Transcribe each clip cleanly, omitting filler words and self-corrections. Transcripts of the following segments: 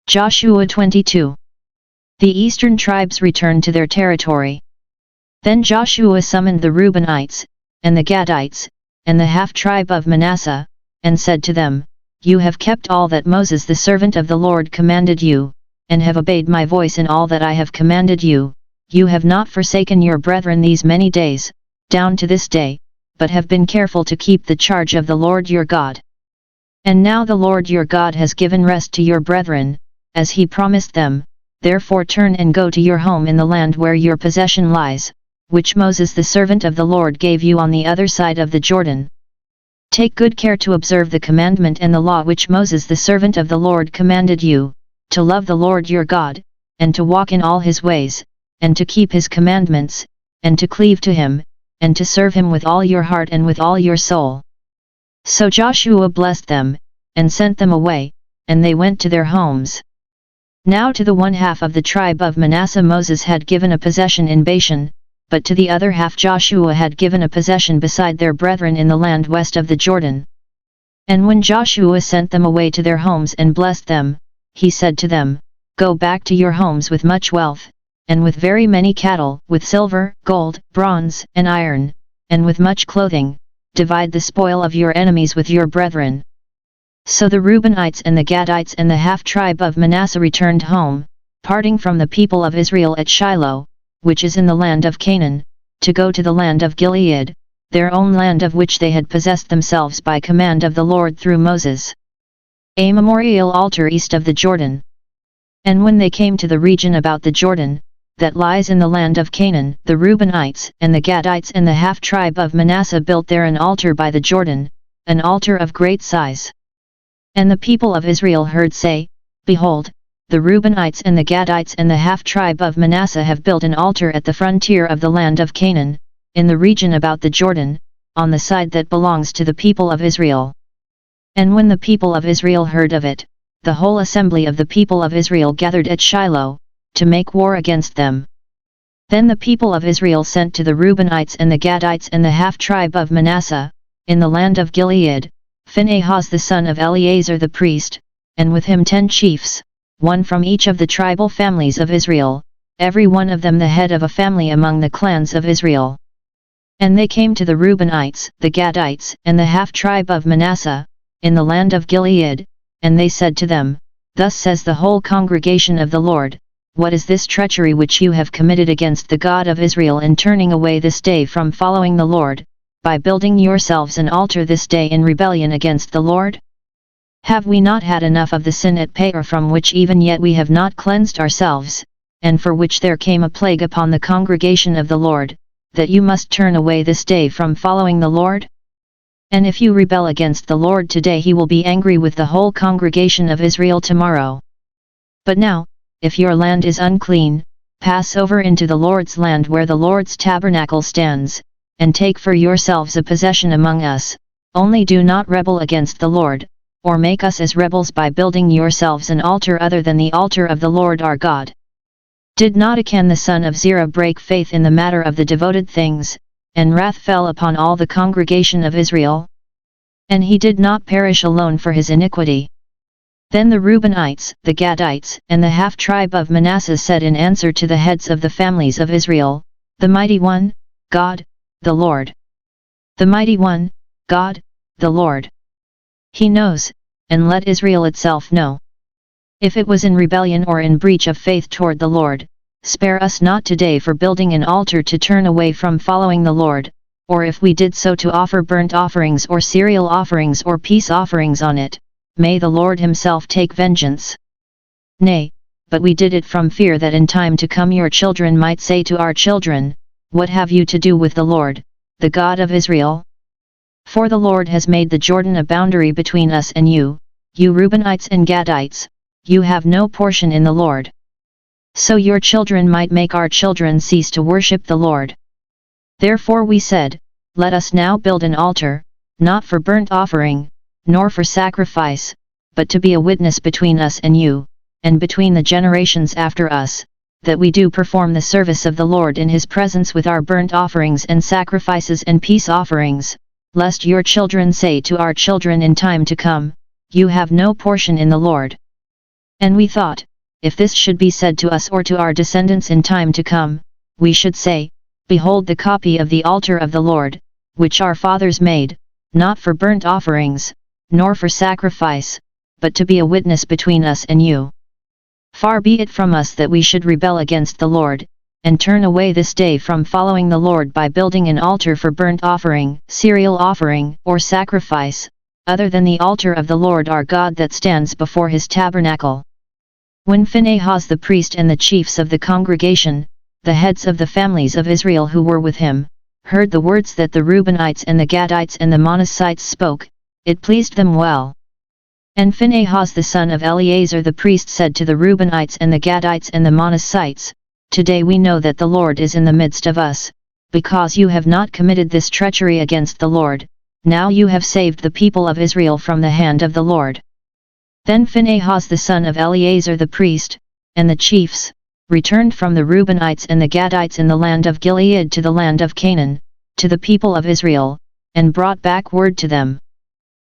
Joshua 22. The eastern tribes returned to their territory. Then Joshua summoned the Reubenites, and the Gadites, and the half-tribe of Manasseh, and said to them, You have kept all that Moses the servant of the Lord commanded you, and have obeyed my voice in all that I have commanded you. You have not forsaken your brethren these many days, down to this day, but have been careful to keep the charge of the Lord your God. And now the Lord your God has given rest to your brethren, as he promised them, therefore turn and go to your home in the land where your possession lies, which Moses the servant of the Lord gave you on the other side of the Jordan. Take good care to observe the commandment and the law which Moses the servant of the Lord commanded you, to love the Lord your God, and to walk in all his ways, and to keep his commandments, and to cleave to him, and to serve him with all your heart and with all your soul. So Joshua blessed them, and sent them away, and they went to their homes. Now to the one half of the tribe of Manasseh Moses had given a possession in Bashan, but to the other half Joshua had given a possession beside their brethren in the land west of the Jordan. And when Joshua sent them away to their homes and blessed them, he said to them, Go back to your homes with much wealth, and with very many cattle, with silver, gold, bronze, and iron, and with much clothing, divide the spoil of your enemies with your brethren. So the Reubenites and the Gadites and the half-tribe of Manasseh returned home, parting from the people of Israel at Shiloh, which is in the land of Canaan, to go to the land of Gilead, their own land of which they had possessed themselves by command of the Lord through Moses. A memorial altar east of the Jordan. And when they came to the region about the Jordan, that lies in the land of Canaan, the Reubenites and the Gadites and the half-tribe of Manasseh built there an altar by the Jordan, an altar of great size. And the people of Israel heard say, Behold, the Reubenites and the Gadites and the half-tribe of Manasseh have built an altar at the frontier of the land of Canaan, in the region about the Jordan, on the side that belongs to the people of Israel. And when the people of Israel heard of it, the whole assembly of the people of Israel gathered at Shiloh, to make war against them. Then the people of Israel sent to the Reubenites and the Gadites and the half-tribe of Manasseh, in the land of Gilead, Phinehas the son of Eleazar the priest, and with him 10 chiefs, one from each of the tribal families of Israel, every one of them the head of a family among the clans of Israel. And they came to the Reubenites, the Gadites, and the half-tribe of Manasseh, in the land of Gilead, and they said to them, Thus says the whole congregation of the Lord, What is this treachery which you have committed against the God of Israel in turning away this day from following the Lord, by building yourselves an altar this day in rebellion against the Lord? Have we not had enough of the sin at Peor from which even yet we have not cleansed ourselves, and for which there came a plague upon the congregation of the Lord, that you must turn away this day from following the Lord? And if you rebel against the Lord today he will be angry with the whole congregation of Israel tomorrow. But now, if your land is unclean, pass over into the Lord's land where the Lord's tabernacle stands, and take for yourselves a possession among us, only do not rebel against the Lord, or make us as rebels by building yourselves an altar other than the altar of the Lord our God. Did not Achan the son of Zerah break faith in the matter of the devoted things, and wrath fell upon all the congregation of Israel? And he did not perish alone for his iniquity. Then the Reubenites, the Gadites, and the half-tribe of Manasseh said in answer to the heads of the families of Israel, The Mighty One, God, the Lord. The Mighty One, God, the Lord. He knows, and let Israel itself know. If it was in rebellion or in breach of faith toward the Lord, spare us not today for building an altar to turn away from following the Lord, or if we did so to offer burnt offerings or cereal offerings or peace offerings on it, may the Lord himself take vengeance. Nay, but we did it from fear that in time to come your children might say to our children, What have you to do with the Lord, the God of Israel? For the Lord has made the Jordan a boundary between us and you, you Reubenites and Gadites, you have no portion in the Lord. So your children might make our children cease to worship the Lord. Therefore we said, Let us now build an altar, not for burnt offering, nor for sacrifice, but to be a witness between us and you, and between the generations after us, that we do perform the service of the Lord in his presence with our burnt offerings and sacrifices and peace offerings, lest your children say to our children in time to come, You have no portion in the Lord. And we thought, if this should be said to us or to our descendants in time to come, we should say, Behold the copy of the altar of the Lord, which our fathers made, not for burnt offerings, nor for sacrifice, but to be a witness between us and you. Far be it from us that we should rebel against the Lord, and turn away this day from following the Lord by building an altar for burnt offering, cereal offering, or sacrifice, other than the altar of the Lord our God that stands before his tabernacle. When Phinehas the priest and the chiefs of the congregation, the heads of the families of Israel who were with him, heard the words that the Reubenites and the Gadites and the Manassites spoke, it pleased them well. And Phinehas the son of Eleazar the priest said to the Reubenites and the Gadites and the Manassites, Today we know that the Lord is in the midst of us, because you have not committed this treachery against the Lord, now you have saved the people of Israel from the hand of the Lord. Then Phinehas the son of Eleazar the priest, and the chiefs, returned from the Reubenites and the Gadites in the land of Gilead to the land of Canaan, to the people of Israel, and brought back word to them.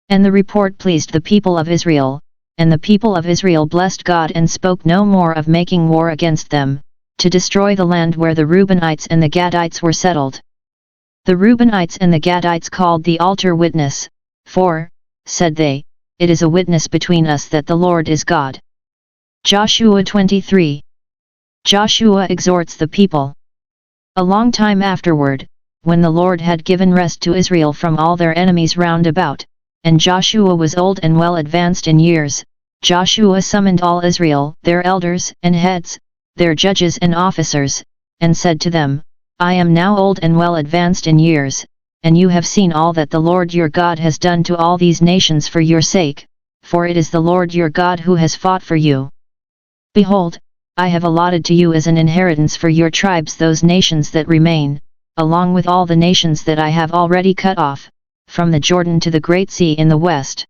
And the report pleased the people of Israel, and the people of Israel blessed God and spoke no more of making war against them, to destroy the land where the Reubenites and the Gadites were settled. The Reubenites and the Gadites called the altar witness, for, said they, it is a witness between us that the Lord is God. Joshua 23. Joshua exhorts the people. A long time afterward, when the Lord had given rest to Israel from all their enemies round about, and Joshua was old and well advanced in years, Joshua summoned all Israel, their elders and heads, their judges and officers, and said to them, I am now old and well advanced in years, and you have seen all that the Lord your God has done to all these nations for your sake, for it is the Lord your God who has fought for you. Behold, I have allotted to you as an inheritance for your tribes those nations that remain, along with all the nations that I have already cut off, from the Jordan to the Great Sea in the west.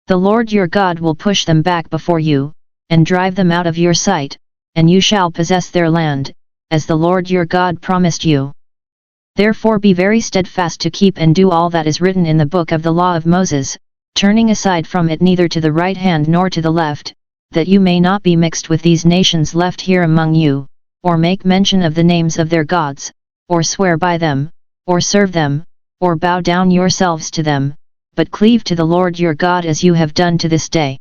The Lord your God will push them back before you, and drive them out of your sight, and you shall possess their land, as the Lord your God promised you. Therefore be very steadfast to keep and do all that is written in the book of the law of Moses, turning aside from it neither to the right hand nor to the left, that you may not be mixed with these nations left here among you, or make mention of the names of their gods, or swear by them, or serve them, or bow down yourselves to them, but cleave to the Lord your God as you have done to this day.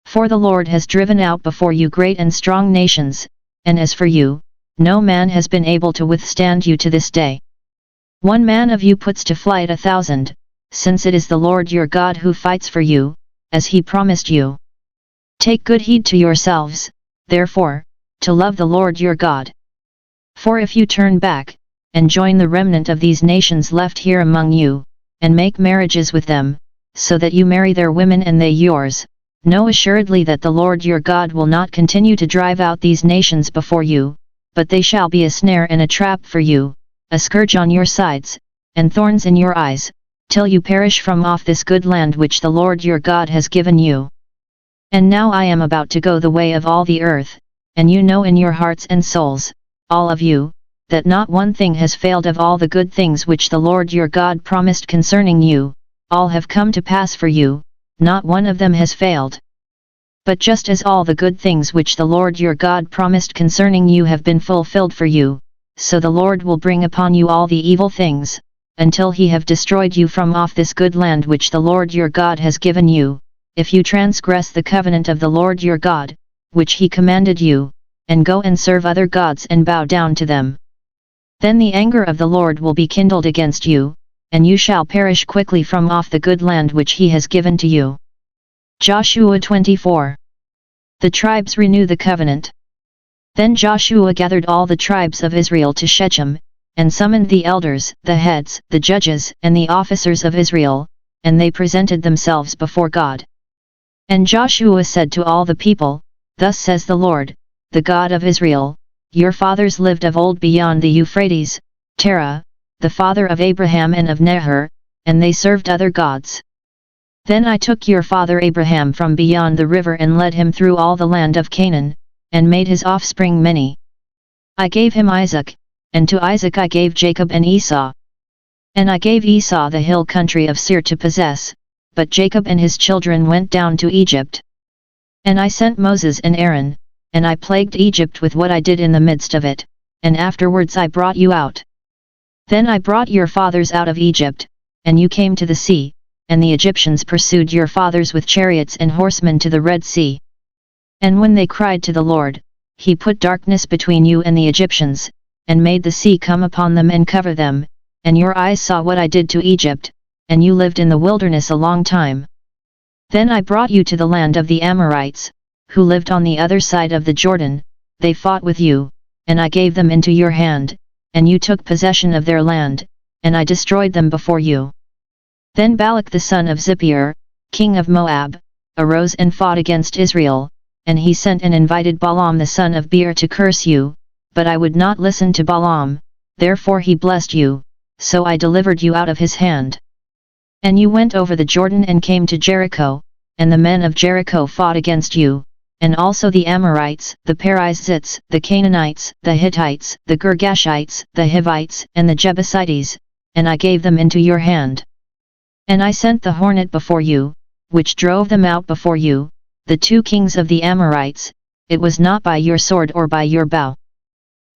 For the Lord has driven out before you great and strong nations, and as for you, no man has been able to withstand you to this day. One man of you puts to flight 1,000, since it is the Lord your God who fights for you, as he promised you. Take good heed to yourselves, therefore, to love the Lord your God. For if you turn back, and join the remnant of these nations left here among you, and make marriages with them, so that you marry their women and they yours, know assuredly that the Lord your God will not continue to drive out these nations before you, but they shall be a snare and a trap for you, a scourge on your sides, and thorns in your eyes, till you perish from off this good land which the Lord your God has given you. And now I am about to go the way of all the earth, and you know in your hearts and souls, all of you, that not one thing has failed of all the good things which the Lord your God promised concerning you, all have come to pass for you, not one of them has failed. But just as all the good things which the Lord your God promised concerning you have been fulfilled for you, so the Lord will bring upon you all the evil things, until he have destroyed you from off this good land which the Lord your God has given you, if you transgress the covenant of the Lord your God, which he commanded you, and go and serve other gods and bow down to them. Then the anger of the Lord will be kindled against you, and you shall perish quickly from off the good land which he has given to you. Joshua 24. The tribes renew the covenant. Then Joshua gathered all the tribes of Israel to Shechem, and summoned the elders, the heads, the judges, and the officers of Israel, and they presented themselves before God. And Joshua said to all the people, Thus says the Lord, the God of Israel, your fathers lived of old beyond the Euphrates, Terah, the father of Abraham and of Nahor, and they served other gods. Then I took your father Abraham from beyond the river and led him through all the land of Canaan, and made his offspring many. I gave him Isaac, and to Isaac I gave Jacob and Esau. And I gave Esau the hill country of Seir to possess, but Jacob and his children went down to Egypt. And I sent Moses and Aaron, and I plagued Egypt with what I did in the midst of it, and afterwards I brought you out. Then I brought your fathers out of Egypt, and you came to the sea, and the Egyptians pursued your fathers with chariots and horsemen to the Red Sea. And when they cried to the Lord, he put darkness between you and the Egyptians, and made the sea come upon them and cover them, and your eyes saw what I did to Egypt, and you lived in the wilderness a long time. Then I brought you to the land of the Amorites, who lived on the other side of the Jordan. They fought with you, and I gave them into your hand, and you took possession of their land, and I destroyed them before you. Then Balak the son of Zippor, king of Moab, arose and fought against Israel, and he sent and invited Balaam the son of Beor to curse you, but I would not listen to Balaam, therefore he blessed you, so I delivered you out of his hand. And you went over the Jordan and came to Jericho, and the men of Jericho fought against you, and also the Amorites, the Perizzites, the Canaanites, the Hittites, the Girgashites, the Hivites, and the Jebusites, and I gave them into your hand. And I sent the hornet before you, which drove them out before you, the 2 kings of the Amorites. It was not by your sword or by your bow.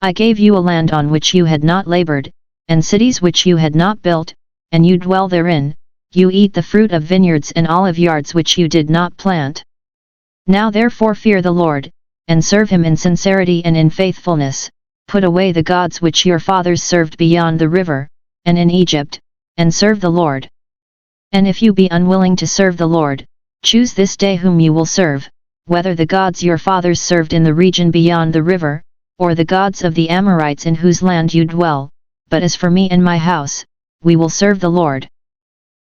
I gave you a land on which you had not labored, and cities which you had not built, and you dwell therein. You eat the fruit of vineyards and olive yards which you did not plant. Now therefore fear the Lord, and serve him in sincerity and in faithfulness. Put away the gods which your fathers served beyond the river, and in Egypt, and serve the Lord. And if you be unwilling to serve the Lord, choose this day whom you will serve, whether the gods your fathers served in the region beyond the river, or the gods of the Amorites in whose land you dwell. But as for me and my house, we will serve the Lord.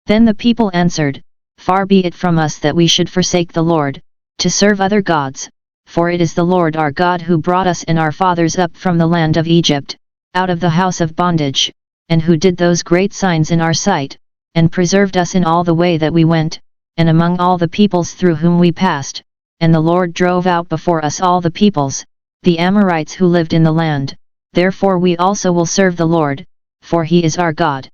Then the people answered, Far be it from us that we should forsake the Lord, to serve other gods, for it is the Lord our God who brought us and our fathers up from the land of Egypt, out of the house of bondage, and who did those great signs in our sight, and preserved us in all the way that we went, and among all the peoples through whom we passed, and the Lord drove out before us all the peoples, the Amorites who lived in the land. Therefore we also will serve the Lord, for he is our God.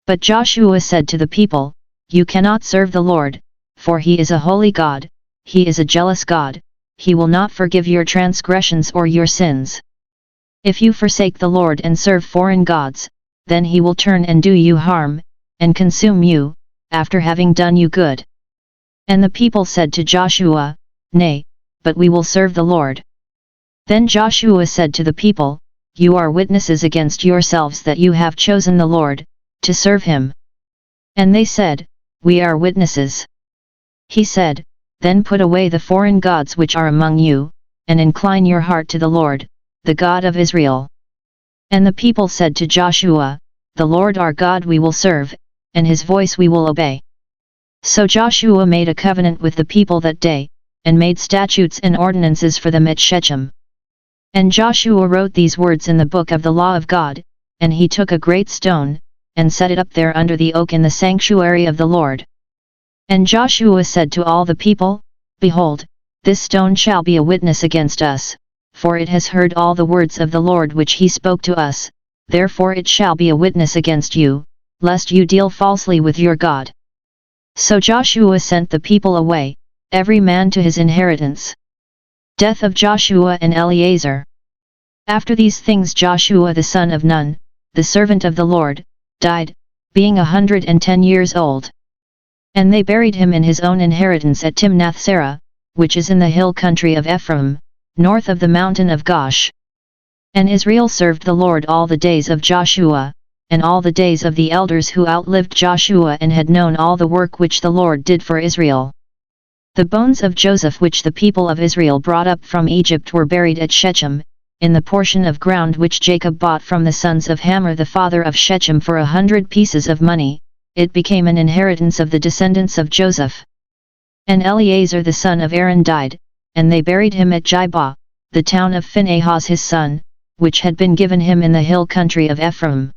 But Joshua said to the people, You cannot serve the Lord, for he is a holy God, he is a jealous God, he will not forgive your transgressions or your sins. If you forsake the Lord and serve foreign gods, then he will turn and do you harm, and consume you, after having done you good. And the people said to Joshua, Nay, but we will serve the Lord. Then Joshua said to the people, You are witnesses against yourselves that you have chosen the Lord, to serve him. And they said, We are witnesses. He said, Then put away the foreign gods which are among you, and incline your heart to the Lord, the God of Israel. And the people said to Joshua, The Lord our God we will serve, and his voice we will obey. So Joshua made a covenant with the people that day, and made statutes and ordinances for them at Shechem. And Joshua wrote these words in the book of the law of God, and he took a great stone, and set it up there under the oak in the sanctuary of the Lord. And Joshua said to all the people, Behold, this stone shall be a witness against us, for it has heard all the words of the Lord which he spoke to us, therefore it shall be a witness against you, lest you deal falsely with your God. So Joshua sent the people away, every man to his inheritance. Death of Joshua and Eleazar. After these things Joshua the son of Nun, the servant of the Lord, died, being 110 years old. And they buried him in his own inheritance at Timnath-Serah, which is in the hill country of Ephraim, north of the mountain of Gaush. And Israel served the Lord all the days of Joshua, and all the days of the elders who outlived Joshua and had known all the work which the Lord did for Israel. The bones of Joseph which the people of Israel brought up from Egypt were buried at Shechem, in the portion of ground which Jacob bought from the sons of Hamor the father of Shechem for 100 pieces of money. It became an inheritance of the descendants of Joseph. And Eleazar the son of Aaron died, and they buried him at Gibah, the town of Phinehas his son, which had been given him in the hill country of Ephraim.